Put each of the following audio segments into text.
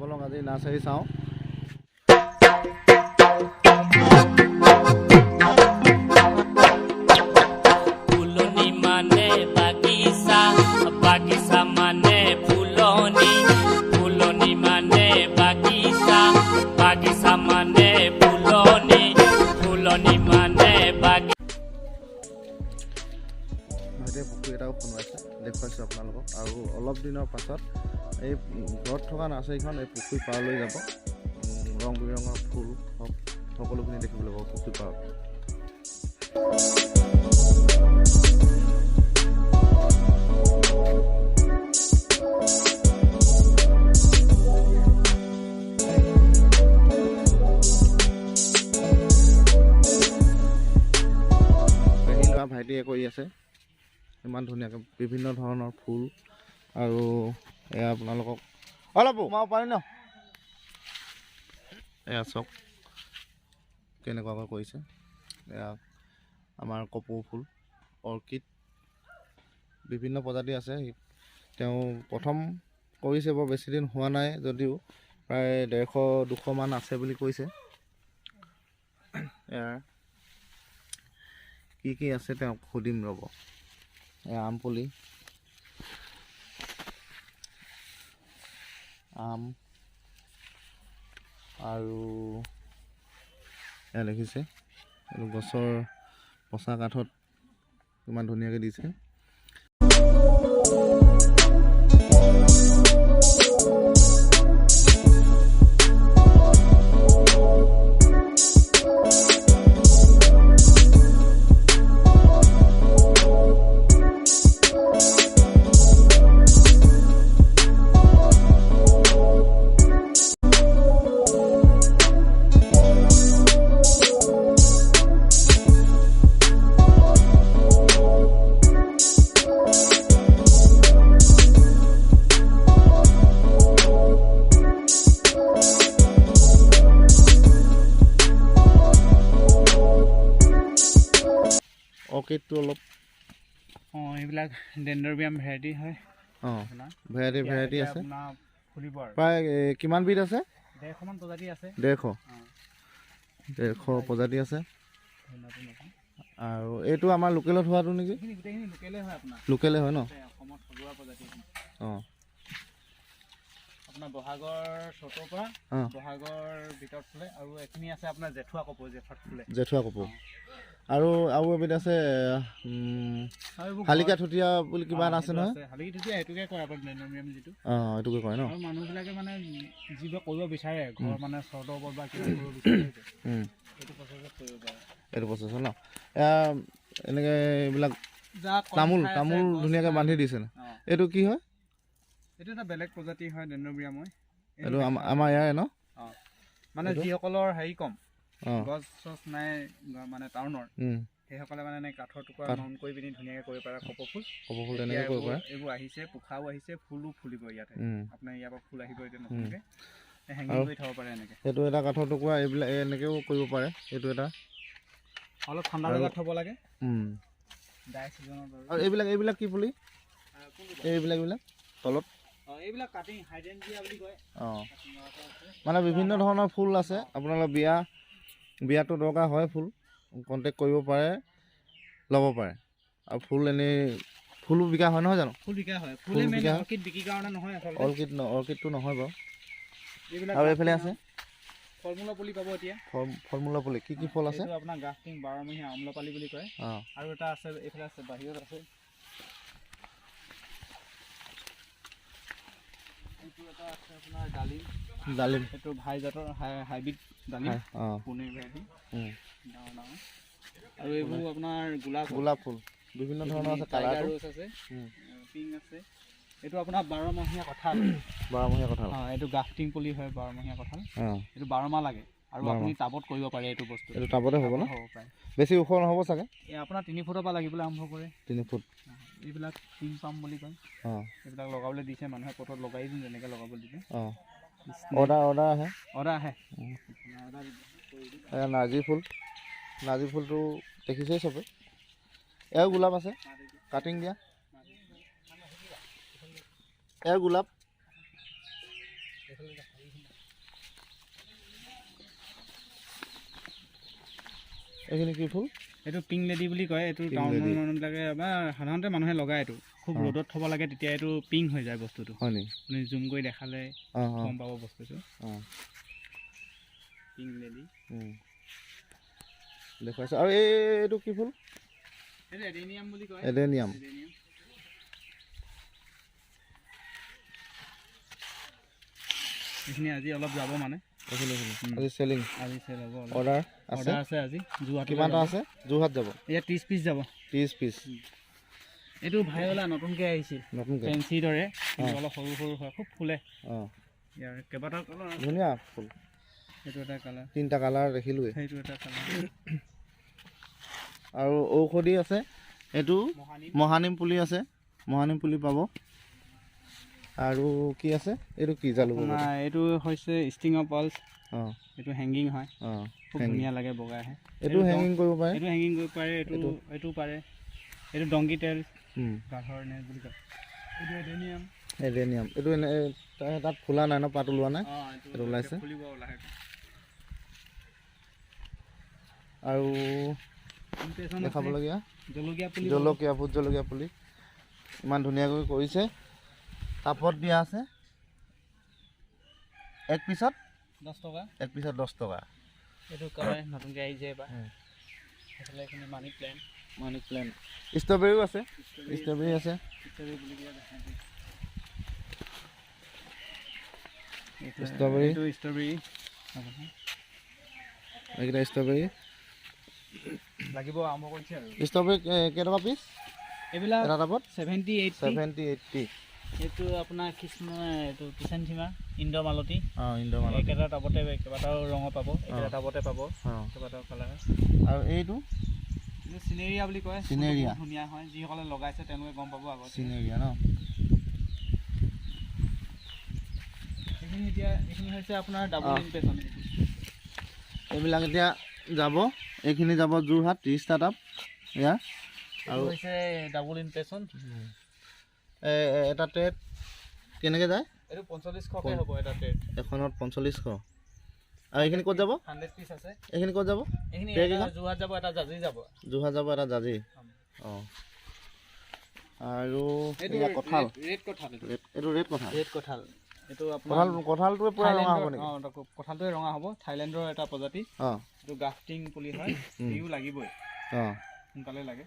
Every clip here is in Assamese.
বলক আজি নাৰ্চাৰী চাওঁ। ফুলনি মানে বাগিচা, বাগিচা মানে ফুলনি, ফুলনি মানে বাগিচা, বাগিচা মানে ফুলনি, ফুলনি মানে বাগিচা। ভাইটিয়ে পুখুৰী এটাও খন্দুৱাইছে, দেখুৱাইছোঁ আপোনালোকক। আৰু অলপ দিনৰ পাছত এই ঘৰত থকা নাৰ্চাৰীখন এই পুখুৰী পাৰলৈ যাব। ৰং বিৰঙৰ ফুল হওক সকলোখিনি দেখিবলৈ পাব পুখুৰী পাৰত। ভাইটিয়ে কৰি আছে ইমান ধুনীয়াকৈ বিভিন্ন ধৰণৰ ফুল। আৰু এয়া আপোনালোকক অলপ সোমাব পাৰি ন, এয়া চাওক কেনেকুৱাকৈ কৰিছে। এয়া আমাৰ কপৌ ফুল, অৰ্কিড, বিভিন্ন প্ৰজাতি আছে। তেওঁ প্ৰথম কৰিছে, বৰ বেছিদিন হোৱা নাই যদিও প্ৰায় 150-200 মান আছে বুলি কৈছে। এয়া কি আছে তেওঁক সুধিম ৰ'ব। এয়া আম পুলি, আম, আৰু এয়া দেখিছে এইটো গছৰ পচা কাঠত ইমান ধুনীয়াকৈ দিছে। অৰ্কিডটো অলপ এইবিলাক ডেণ্ড্ৰবিয়াম ভেৰাইটি হয়। ভেৰাইটি আছে। ফুলিব আৰু প্ৰায় কিমান বিধ আছে? 150 মান প্ৰজাতি আছে। 150 প্ৰজাতি আছে। আৰু এইটো আমাৰ লোকেলত হোৱাটো নেকি? গোটেইখিনি লোকেলে হয় আপোনাৰ। লোকেলে হয় ন? অসমত থলুৱা প্ৰজাতি। আপোনাৰ বহাগৰ চ'তৰ পৰা বহাগৰ ভিতৰত ফুলে। আৰু এইখিনি আছে আপোনাৰ জেঠুৱা কপৌ, জেঠত ফুলে। জেঠুৱা কপৌ। আৰু এবিধ আছে শালিকা থুতীয়া বুলি কিবা আছে নহয়? শালিকা থুতীয়া সেইটোকে কয় আপোনাৰ ডেণ্ড্ৰবিয়াম যিটো। এইটোকে কয় ন? আৰু মানুহবিলাকে মানে যিবিলাক কৰিব বিচাৰে, ঘৰ মানে চৰ্তৰ ওপৰত বা কিবা কৰিব বিচাৰে, এইটো প্ৰচেছত কৰিব পাৰে। এইটো প্ৰচেছত ন? এনেকৈ এইবিলাক তামোল ধুনীয়াকৈ বান্ধি দিছে ন? এইটো কি হয়? এইটো এটা বেলেগ প্ৰজাতি হয় ডেণ্ড্ৰবিয়ামৰ। এইটো আমাৰ ইয়াৰে ন? মানে যিসকলৰ হেৰি কম, গছ চছ নাই মানে টাউনৰ, সেইসকলে মানে কাঠৰ টুকুৰা নন কৰি পিনি ধুনীয়াকৈ কৰিব পাৰে। কপৌ ফুল তেনেকৈ কৰিব পাৰে। এইবোৰ আহিছে, পোখাও আহিছে, ফুলো ফুলিব ইয়াতে। আপোনাৰ ইয়াৰ পৰা ফুল আহিব এতিয়া নতুনকৈ, হেঙিং কৰি থ'ব পাৰে এনেকৈ। এইটো এটা কাঠৰ টুকুৰা, এইবিলাক এনেকৈও কৰিব পাৰে। এইটো এটা অলপ ঠাণ্ডা জেগাত থ'ব লাগে ড্ৰাই ছিজনত। আৰু এইবিলাক কি পুলি? এইবিলাক তলত এইবিলাক কাটিং হাইড্ৰেঞ্জিয়া বুলি কয়। মানে বিভিন্ন ধৰণৰ ফুল আছে। আপোনালোকৰ বিয়াতো দৰকাৰ হয় ফুল, কণ্টেক্ট কৰিব পাৰে, ল'ব পাৰে। আৰু ফুল এনেই ফুলো বিকা হয় নহয় জানো? ফুল বিকা হয়। ফুল বিকা হয়। অৰ্কিড বিক্ৰী কাৰণে নহয় আচলতে। অৰ্কিডটো নহয় বাৰু। এইবিলাক আৰু এইফালে আছে ফল মূলৰ পুলি পাব এতিয়া। ফল মূলৰ পুলি কি ফল আছে? এইটো আপোনাৰ গ্ৰাফটিং 12মহীয়া আমলপালি বুলি কয়। আৰু এটা আছে এইফালে আছে, বাহিৰত আছে। এইটো এটা আছে আপোনাৰ ডালিম। এইটো ভাই জাতৰ হাইব্ৰিড ডালিম, পুনে ভেৰাইটি, ডাঙৰ ডাঙৰ। আৰু এইবোৰ আপোনাৰ গোলাপ ফুল বিভিন্ন ধৰণৰ আছে। কালাৰ ৰ'জ আছে, পিংক আছে। এইটো আপোনাৰ 12মহীয়া কঁঠাল। এইটো গ্ৰাফটিং পুলি হয়, 12মহীয়া কঁঠাল। এইটো 12 মাহ লাগে। আৰু আপুনি টাবত কৰিব পাৰে এইটো বস্তু। এইটো টাবতে হ'ব ন? বেছি ওখ নহ'ব চাগে? আপোনাৰ 3 ফুটৰ পৰা লাগিবলৈ আৰম্ভ কৰে। 3 ফুট। এইবিলাক টিং পাম বুলি কয়। এইবিলাক লগাবলৈ দিছে, মানুহে পটত লগাই দিম যেনেকৈ লগাবলৈ দিছে। অৰ্ডাৰ আহে। এয়া নাৰ্জী ফুলটো দেখিছেই চবে। এয়াও গোলাপ আছে, কাটিং দিয়া। এয়া গোলাপ। এইখিনি কি ফুল? এইটো পিংক লেডি বুলি কয়। এইটো টাউনৰ মানুহবিলাকে বা সাধাৰণতে মানুহে লগায়। এইটো খুব ৰ'দত থ'ব লাগে, তেতিয়া এইটো পিংক হৈ যায় বস্তুটো। হয় নি? আপুনি জুম কৰি দেখালে গম পাব বস্তুটো। পিংক লেডি দেখুৱাইছে। আৰু এইটো কি ফুল? এইটো এডেনিয়াম বুলি কয়। এডেনিয়াম। এইখিনি আজি অলপ যাব মানে। আজি চেলিং? আজি চেল হ'ব। অৰ্ডাৰ আছে আজি। যোৰহাট কিমানটা আছে? যোৰহাট যাব? ইয়াত 30 পিচ যাব। 30 পিচ। এইটো ভাইঅলা নতুনকৈ আহিছিল, ফেঞ্চিৰ দৰে, অলপ সৰু সৰু হয়, খুব ফুলে। ইয়াৰ কেইবাটাও কালাৰ আছে। ধুনীয়া ফুল। সেইটো এটা কালাৰ, 3টা কালাৰ দেখিলোৱে। সেইটো এটা কালাৰ। আৰু ঔষধি আছে, এইটো মহানিম পুলি আছে, মহানিম পুলি পাব। আৰু কি আছে? এইটো কি জালুক? এইটো হৈছে ষ্টিং অফ পালছ। এইটো হেংগিং হয়, খুব ধুনীয়া লাগে, বগাই আহে। এইটো হেংগিং কৰিব পাৰে? এইটো হেংগিং কৰিব পাৰে, এইটো পাৰে। এইটো ডংকি টেল, গাধৰ নেট বুলি কয়। এইটো এডেনিয়াম। এডেনিয়াম। এইটো তাত ফুলা নাই ন? পাত ওলোৱা নাই? এইটো ওলাইছে। আৰু দেখাবলগীয়া জলকীয়া, ভোট জলকীয়া পুলি ইমান ধুনীয়াকৈ কৰিছে। টাবত দিয়া আছে। এক পিছত 10 টকা। এক পিছত 10 টকা। এইটো কালাৰ নতুনকৈ আহিছে এবাৰ। এইফালে এইখিনি মানি প্লেণ্ট। Money plant. ষ্ট্ৰবেৰীও আছে। ষ্ট্ৰবেৰী আছে। ষ্ট্ৰবেৰী। এইকেইটা ষ্ট্ৰবেৰী লাগিব, আৰম্ভ কৰিছে আৰু। ষ্ট্ৰবেৰী কেইটকা পিচ? এইবিলাক এটা টাবত 70-80। এইটো আপোনাৰ এইটো কিষাণ সীমা, ইন্দ্ৰমালতী। এইকেইটা টাবতে কেইবাটাও ৰঙৰ পাব, এইকেইটা টাবতে পাব, কেইবাটাও কালাৰ। আৰু এইটো চিনেৰিয়া বুলি কয়। চিনেৰিয়া ধুনীয়া হয়, যিসকলে লগাইছে তেওঁলোকে গম পাব আগত। চিনেৰিয়া ন? এইখিনি হৈছে আপোনাৰ ডাবল ইমপ্ৰেছন। এইবিলাক এতিয়া যাব, এইখিনি যাব যোৰহাট, 30টা টাব ইয়াৰ। আৰু হৈছে ডাবল ইমপ্ৰেছন। এটা ট্ৰেড কেনেকৈ যায়? এইটো 4500কৈ হ'ব এটা ট্ৰেড। এখনত 4500। আৰু এইখিনি ক'ত যাব? 100 পিচ আছে। এইখিনি ক'ত যাব? এইখিনি যোৰহাট যাব, এটা জাজি যাব। যোৰহাট যাব, এটা জাজি। আৰু কঁঠাল। ৰেড কঁঠাল। এইটো ৰেড কঁঠাল। ৰেড কঁঠাল। এইটো আপোনাৰ কঁঠালটোৱে পূৰা ৰঙা হ'ব নেকি? কঁঠালটোৱে ৰঙা হ'ব। থাইলেণ্ডৰ এটা প্ৰজাতি। এইটো গ্ৰাফটিং পুলি হয়, ইও লাগিবই। সোনকালে লাগে।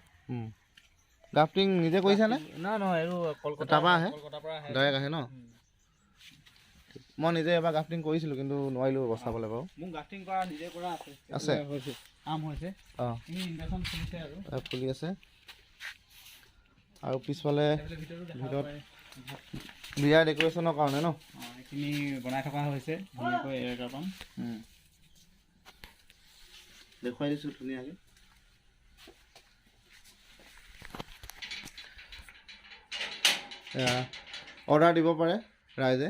গ্ৰাফটিং নিজে কৰিছেনে? নহয়, এইটো কলকাতাৰ পৰা আহে, ডাইৰেক্ট আহে ন? মই নিজে এবাৰ গ্ৰাফটিং কৰিছিলোঁ, কিন্তু নোৱাৰিলোঁ বচাবলৈ বাৰু। মোক গ্ৰাফটিং কৰা নিজে কৰা আছে। আম হৈছে। ইনভেশ্যন ফুলিছে আৰু ফুলি আছে। আৰু পিছফালে ভিতৰত বিয়াৰ ডেক'ৰেশ্যনৰ কাৰণে ন? এইখিনি বনাই থকা হৈছে ধুনীয়াকৈ। এৰেকা পাম দেখুৱাই দিছোঁ ধুনীয়াকৈ। অৰ্ডাৰ দিব পাৰে ৰাইজে।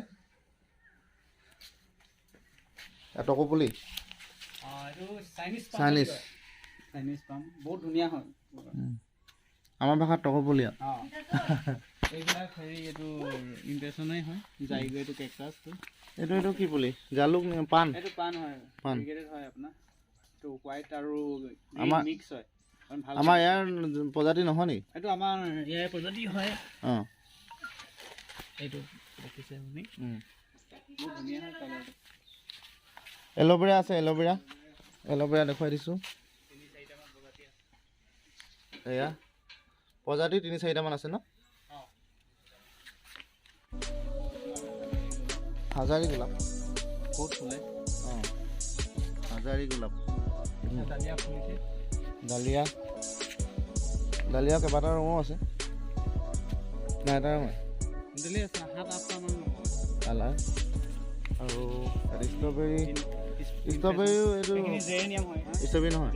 টকৌপুলি চাইনিজ পাম, বহুত ধুনীয়া হয়। আমাৰ ভাষাত টকৌপুলি। এইবিলাক এইটো ইমপ্ৰেছনেই হয়। যায়গৈ এইটো কেকটাছটো। এইটো কি পুলি? জালুক পাণ? এইটো পাণ হয়, পাণ হয় আপোনাৰ। এইটো হোৱাইট আৰু মিক্স হয়। আমাৰ ইয়াৰ প্ৰজাতি নহয় নেকি? এইটো আমাৰ ইয়াৰ প্ৰজাতি হয়। এইটো দেখিছে আপুনি? বহুত ধুনীয়া হয় কালাৰটো। এল'ভেৰা আছে, এল'ভেৰা দেখুৱাই দিছোঁ। এয়া প্ৰজাতি 3-4টামান আছে ন? হাজাৰী গোলাপ বহুত ফুলে। হাজাৰী গোলাপ। ডালিয়া ফুলিছে। ডালিয়া কেইবাটা ৰঙো আছে। নাই, এটা ৰঙ ডালিয়া 7-8টামান কালাৰ। আৰু ষ্ট্ৰবেৰী এইটো ষ্ট্ৰবেৰী নহয়?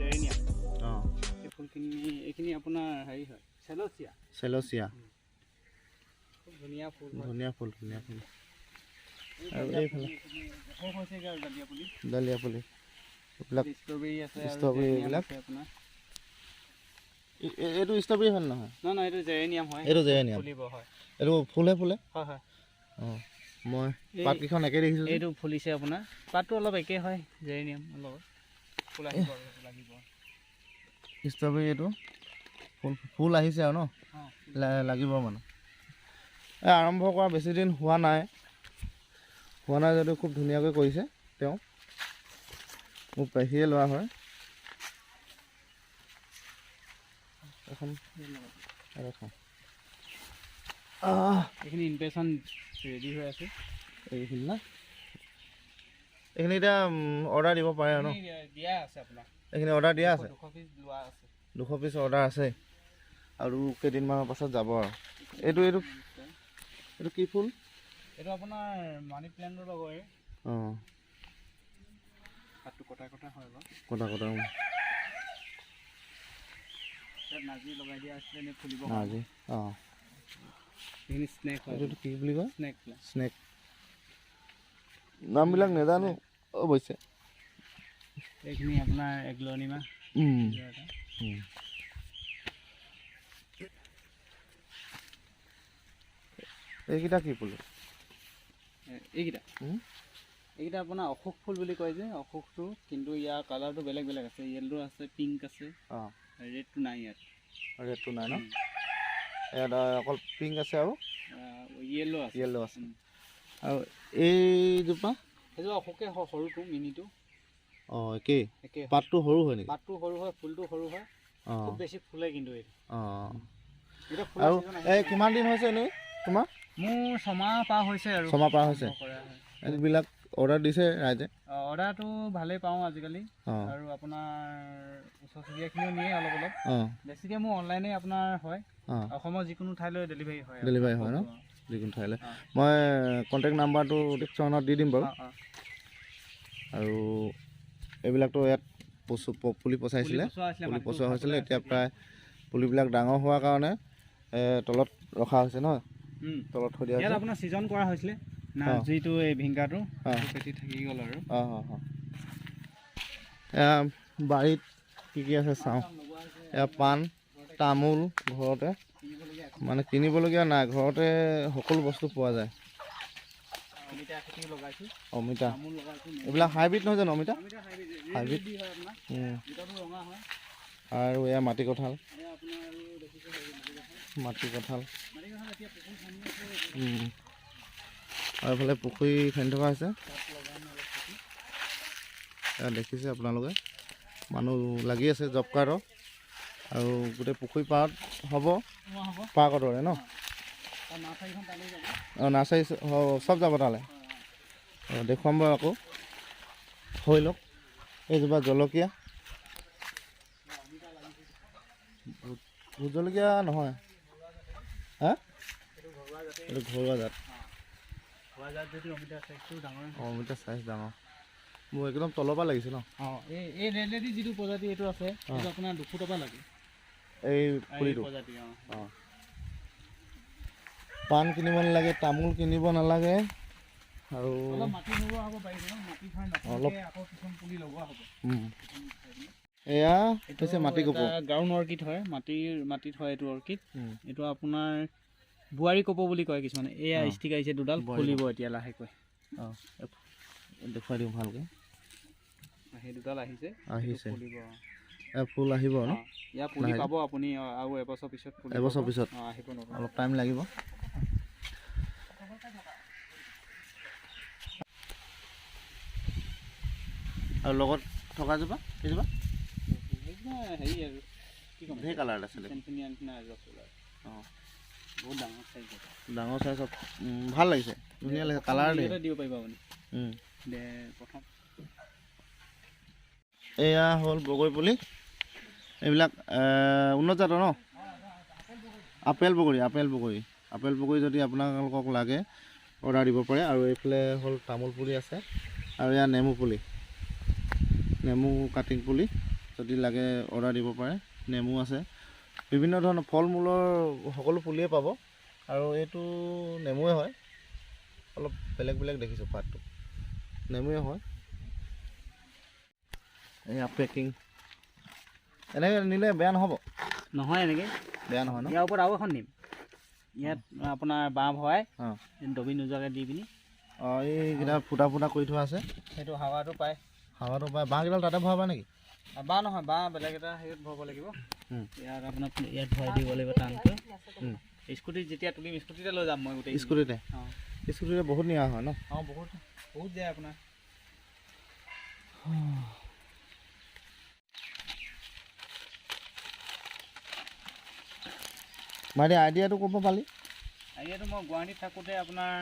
এই ফুলখিনি এইখিনি আপোনাৰ হেৰি হয়, চেলচিয়া। খুব ধুনীয়া ফুল। আৰু এইফালে ডালিয়া পুলি। এইবিলাক ষ্ট্ৰবেৰী আছে। ষ্ট্ৰবেৰী এইবিলাক আপোনাৰ এইটো ষ্ট্ৰবেৰী হয় নহয়? নহয়, এইটো জেৰেনিয়াম হয়। এইটো জেৰেনিয়াম। ফুলিব হয়। এইটো ফুলে হয়। মই পাতকেইখন একে দেখিছোঁ। এইটো ফুলিছে আপোনাৰ, পাতটো অলপ একে হয় জেৰেনিয়াম লগত। ফুল আহিব লাগিব। ষ্ট্ৰবেৰী এইটো ফুল আহিছে আৰু ন লাগিব মানে। এই আৰম্ভ কৰা বেছি দিন হোৱা নাই যদিও খুব ধুনীয়াকৈ কৰিছে তেওঁ। মোক পেহীয়ে লোৱা হয় এখন। এইখিনি ইনভেশ্যন ৰেডি হৈ আছে। এইখিনি না এইখিনি এতিয়া অৰ্ডাৰ দিব পাৰে আৰু ন? দিয়া আছে আপোনাৰ। এইখিনি অৰ্ডাৰ দিয়া আছে, 200 পিচ লোৱা আছে। 200 পিচ অৰ্ডাৰ আছে আৰু কেইদিনমানৰ পাছত যাব আৰু। এইটো কি ফুল? এইটো আপোনাৰ মানি প্লেণ্টৰ লগৰে। অঁ পাতটো কটা হয় বাৰু। কটা নাৰ্জি লগাই দিয়া আছিলে নে ফুলিব? নাৰ্জি। অঁ এইখিনি স্নেক হয়। এইটো কি বুলি কয়? স্নেক। নামবিলাক নাজানো অৱশ্যে। এইখিনি আপোনাৰ এগ্লনিমা। এইকেইটা কি ফুল? এইকেইটা আপোনাৰ অশোক ফুল বুলি কয় যে, অশোকটো কিন্তু ইয়াৰ কালাৰটো বেলেগ আছে। য়েল্লো আছে, পিংক আছে, ৰেডটো নাই ইয়াত। ৰেডটো নাই ন? ইয়াত অকল পিংক আছে আৰু য়েল্লো আছে। আৰু এইজোপা? সেইজোপা অশোকে সৰুটো, মিনিটো। অঁ একেই। পাতটো সৰু হয় নেকি? পাতটো সৰু হয়, ফুলটো সৰু হয়। খুব বেছি ফুলে কিন্তু এইটো। আৰু এই কিমান দিন হৈছে এনেই তোমাৰ? মোৰ 6 মাহ পাৰ হৈছে আৰু। 6 মাহ পাৰ হৈছে। এইবিলাক অৰ্ডাৰ দিছে ৰাইজে? অৰ্ডাৰটো ভালেই পাওঁ আজিকালি। আৰু আপোনাৰ ওচৰ চুবুৰীয়াখিনিও নিয়ে অলপ। বেছিকৈ মোৰ অনলাইনে আপোনাৰ হয়। অসমৰ যিকোনো ঠাইলৈ ডেলিভাৰী হয় ন? যিকোনো ঠাইলৈ। মই কণ্টেক্ট নাম্বাৰটো ডিছক্ৰিপশ্যনত দি দিম বাৰু। আৰু এইবিলাকতো ইয়াত পুলি পচাইছিলে, পুলি পচোৱা হৈছিলে। এতিয়া প্ৰায় পুলিবিলাক ডাঙৰ হোৱাৰ কাৰণে তলত ৰখা হৈছে ন? তলত থৈ দিয়া ইয়াত আপোনাৰ ছিজন কৰা হৈছিলে নাৰ্জিটো, এই ভিংগাটো পেটি থাকি গ'ল আৰু। বাৰীত কি আছে চাওঁ। এয়া পাণ, তামোল ঘৰতে, মানে কিনিবলগীয়া নাই, ঘৰতে সকলো বস্তু পোৱা যায়। অমিতা, এইবিলাক হাইব্ৰিড নহয় জানো? অমিতা হাইব্ৰিড। আৰু এয়া মাটি কঁঠাল। আৰু এইফালে পুখুৰী খান্দি থকা হৈছে, দেখিছে আপোনালোকে। মানুহ লাগি আছে জব কাৰ্ডৰ। আৰু গোটেই পুখুৰী পাৰত হ'ব পাৰ্কৰ দৰে ন? নাৰ্চাৰী চব যাব তালৈ। দেখুৱাম বাৰু আকৌ, হৈ লওক। এইজোপা জলকীয়া, ভোট জলকীয়া নহয়। এইটো ঘৰুৱা জাত। অমিতা চাইজ ডাঙৰ। মোৰ একদম তলৰ পৰা লাগিছে ন? এই ৰেডলেডি যিটো প্ৰজাতি এইটো আছে, সেইটো আপোনাৰ 200 টকা লাগে। এই পুলিটো? পাণ কিনিব নালাগে, তামোল কিনিব নালাগে। আৰু এয়া হৈছে মাটি কপৌ। গ্ৰাউণ্ড অৰ্কিড হয়, মাটিত হয় এইটো অৰ্কিড। এইটো আপোনাৰ বোৱাৰী কপৌ বুলি কয় কিছুমানে। এয়া ষ্টিক আহিছে দুডাল, ফুলিব এতিয়া লাহেকৈ। দেখুৱাই দিওঁ ভালকৈ। সেই দুডাল আহিছে। ফুল আহিব ন? ইয়াৰ পুলি পাব আপুনি আৰু এবছৰ পিছত। এবছৰ পিছত আহিব, অলপ টাইম লাগিব। আৰু লগত থকা জোপা এইজোপা হেৰি আৰু কি ক'ম, ধেৰ কালাৰ আছিলে। অঁ বহুত ডাঙৰ চাইজ। ডাঙৰ চাইজত ভাল লাগিছে, ধুনীয়া লাগিছে। কালাৰ দিব পাৰিব আপুনি। প্ৰথম এয়া হ'ল বগৰী পুলি। এইবিলাক উন্নত জাতৰ ন? আপেল বগৰী যদি আপোনালোকক লাগে অৰ্ডাৰ দিব পাৰে। আৰু এইফালে হ'ল তামোল পুলি আছে, আৰু এয়া নেমু পুলি, নেমু কাটিং পুলি যদি লাগে অৰ্ডাৰ দিব পাৰে। নেমু আছে, বিভিন্ন ধৰণৰ ফল মূলৰ সকলো পুলিয়ে পাব। আৰু এইটো নেমুৱে হয়, অলপ বেলেগ দেখিছোঁ পাতটো, নেমুৱে হয়। এয়া পেকিং এনেকৈ নিলে বেয়া নহ'ব? নহয়, এনেকৈ বেয়া নহয় ন? ইয়াৰ ওপৰত আৰু এখন নিম। ইয়াত আপোনাৰ বাঁহ ভৰাই ডবি নোযোৱাকৈ দি পিনি অঁ এইকেইটা ফুটা ফুটা কৰি থোৱা আছে সেইটো হাৱাটো পায় বাঁহকেইডাল তাতে ভৰাবা নেকি বাঁহ নহয় বাঁহ বেলেগ এটা হেৰিত ভৰাব লাগিব ইয়াত আপোনাৰ ইয়াত ভৰাই দিব লাগিব টানকৈ স্কুটিত যেতিয়া তুলিম স্কুটিতে লৈ যাম মই গোটেই স্কুটিতে বহুত নিয়া হয় ন অঁ বহুত যায় আপোনাৰ মাৰি আইডিয়াটো ক'ব পালি আইডিয়াটো মই গুৱাহাটীত থাকোঁতে আপোনাৰ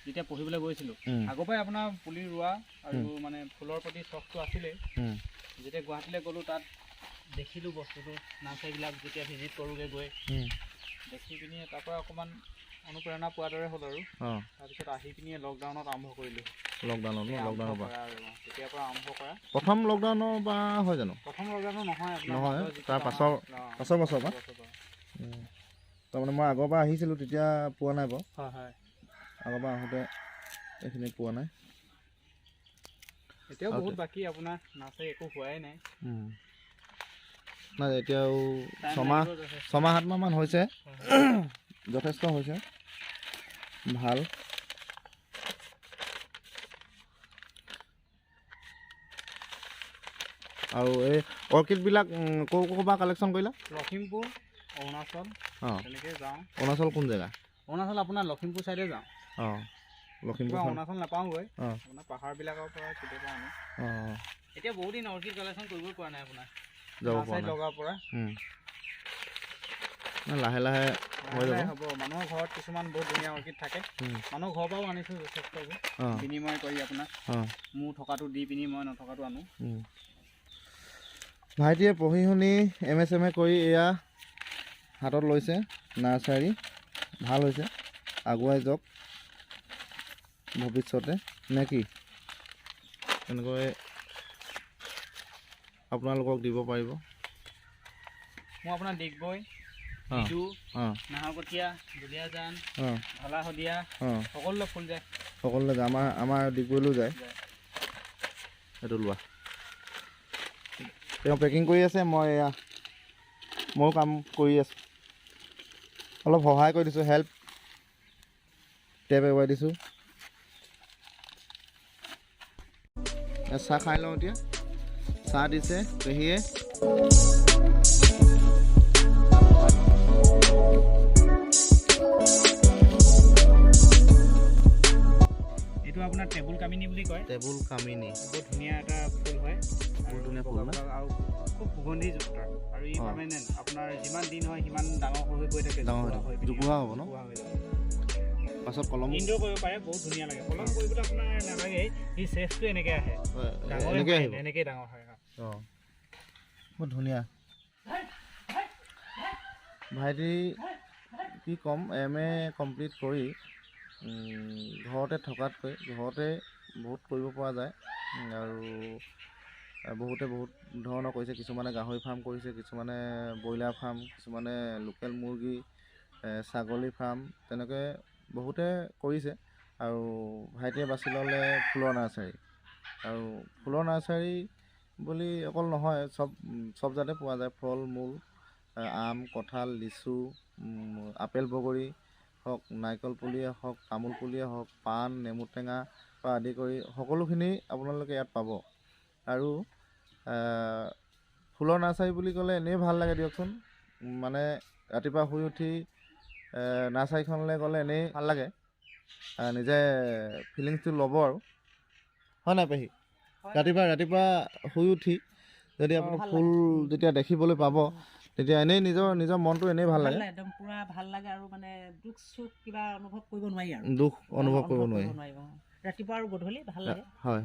যেতিয়া পঢ়িবলৈ গৈছিলোঁ আগৰ পৰাই আপোনাৰ পুলি ৰোৱা আৰু মানে ফুলৰ প্ৰতি চখটো আছিলে যেতিয়া গুৱাহাটীলৈ গ'লোঁ তাত দেখিলোঁ বস্তুটো নাৰ্চাৰীবিলাক যেতিয়া ভিজিট কৰোঁগৈ গৈ দেখি পিনি তাৰপৰা অকণমান অনুপ্ৰেৰণা পোৱাৰ দৰে হ'ল আৰু তাৰপিছত আহি পিনি লকডাউনত আৰম্ভ কৰিলোঁ লকডাউনৰ পৰা তেতিয়াৰ পৰা আৰম্ভ কৰা প্ৰথম লকডাউনৰ পৰা হয় জানো প্ৰথম লকডাউনৰ নহয় তাৰ পাছৰ বছৰ পৰা তাৰমানে মই আগৰ পৰা আহিছিলোঁ তেতিয়া পোৱা নাই বাৰু হয় আগৰ পৰা আহোঁতে এইখিনি পোৱা নাই এতিয়াও বহুত বাকী আপোনাৰ নাৰ্চাৰী একো হোৱাই নাই নাই এতিয়াও ছমাহ 7 মাহমান হৈছে যথেষ্ট হৈছে ভাল আৰু এই অৰ্কিডবিলাক ক'ৰ পৰা কালেকশ্যন কৰিলা লখিমপুৰ অৰুণাচল তেনেকৈ যাওঁ অৰুণাচল কোন জেগা অৰুণাচল আপোনাৰ লখিমপুৰ ছাইডে যাওঁ লখিমপুৰ অৰুণাচল নাপাওঁগৈ আপোনাৰ পাহাৰবিলাকৰ পৰা কেতিয়াবা আনো এতিয়া বহুত দিন অৰ্কিড কালেকশ্যন কৰিবই পৰা নাই আপোনাৰ লগাৰ পৰা লাহে লাহে হ'ব মানুহৰ ঘৰত কিছুমান বহুত ধুনীয়া অৰ্কিড থাকে মানুহৰ ঘৰৰ পৰাও আনিছোঁ যথেষ্টবোৰ বিনিময় কৰি আপোনাৰ মোৰ থকাটো দি পিনি মই নথকাটো আনো ভাইটিয়ে পঢ়ি শুনি MA কৰি এয়া হাতত লৈছে নাৰ্চাৰী ভাল হৈছে আগুৱাই যাওক ভৱিষ্যতে নে কি এনেকৈ আপোনালোকক দিব পাৰিব মই আপোনাৰ ডিগবৈ নাহৰকটীয়া দুলীয়াজান ঢলা শদিয়া সকলোলৈ ফুল যায় আমাৰ ডিগবৈলৈও যায় সেইটো লোৱা তেওঁ পেকিং কৰি আছে মই এয়া ময়ো কাম কৰি আছোঁ অলপ সহায় কৰি দিছোঁ হেল্প টেপ এৱাই দিছোঁ চাহ খাই লওঁ এতিয়া চাহ দিছে পেহীয়ে এইটো আপোনাৰ টেবুল কামিনী বুলি কয় টেবুল কামিনী বহুত ধুনীয়া এটা ফুল হয় বহুত ধুনীয়া ফুল আৰু খুব সুগন্ধিযুক্ত আৰু ই পাৰ্মানেণ্ট আপোনাৰ যিমান দিন হয় সিমান ডাঙৰ হৈ গৈ থাকে জোপোহা হ'ব ন পাছত কলম ইনডোৰ কৰিব পাৰে বহুত ধুনীয়া লাগে কলম কৰিবলৈ আপোনাৰ নালাগে ই চেফটো এনেকৈ আহে এনেকৈ ডাঙৰ হয় বহুত ধুনীয়া ভাইটি কি ক'ম MA কমপ্লিট কৰি ঘৰতে থকাতকৈ ঘৰতে বহুত কৰিব পৰা যায় আৰু বহুতে বহুত ধৰণৰ কৰিছে কিছুমানে গাহৰি ফাৰ্ম কৰিছে কিছুমানে ব্ৰইলাৰ ফাৰ্ম কিছুমানে লোকেল মুৰ্গী ছাগলী ফাৰ্ম তেনেকৈ বহুতে কৰিছে আৰু ভাইটিয়ে বাছি ল'লে ফুলৰ নাৰ্চাৰী আৰু ফুলৰ নাৰ্চাৰী বুলি অকল নহয় চব জাতে পোৱা যায় ফল মূল আম কঁঠাল লিচু আপেল বগৰী হওক নাৰিকল পুলিয়ে হওক তামোল পুলিয়ে হওক পাণ নেমু টেঙা পৰা আদি কৰি সকলোখিনি আপোনালোকে ইয়াত পাব আৰু ফুলৰ নাৰ্চাৰী বুলি ক'লে এনেই ভাল লাগে দিয়কচোন মানে ৰাতিপুৱা শুই উঠি নাৰ্চাৰীখনলৈ গ'লে এনেই ভাল লাগে নিজে ফিলিংছটো ল'ব আৰু হয় নাই পেহী ৰাতিপুৱা শুই উঠি যদি আপুনি ফুল যেতিয়া দেখিবলৈ পাব তেতিয়া এনেই নিজৰ মনটো এনেই ভাল লাগে একদম পুৰা ভাল লাগে আৰু মানে দুখ সুখ কিবা অনুভৱ কৰিব নোৱাৰি আৰু দুখ অনুভৱ কৰিব নোৱাৰি ৰাতিপুৱা আৰু গধূলি ভাল লাগে হয়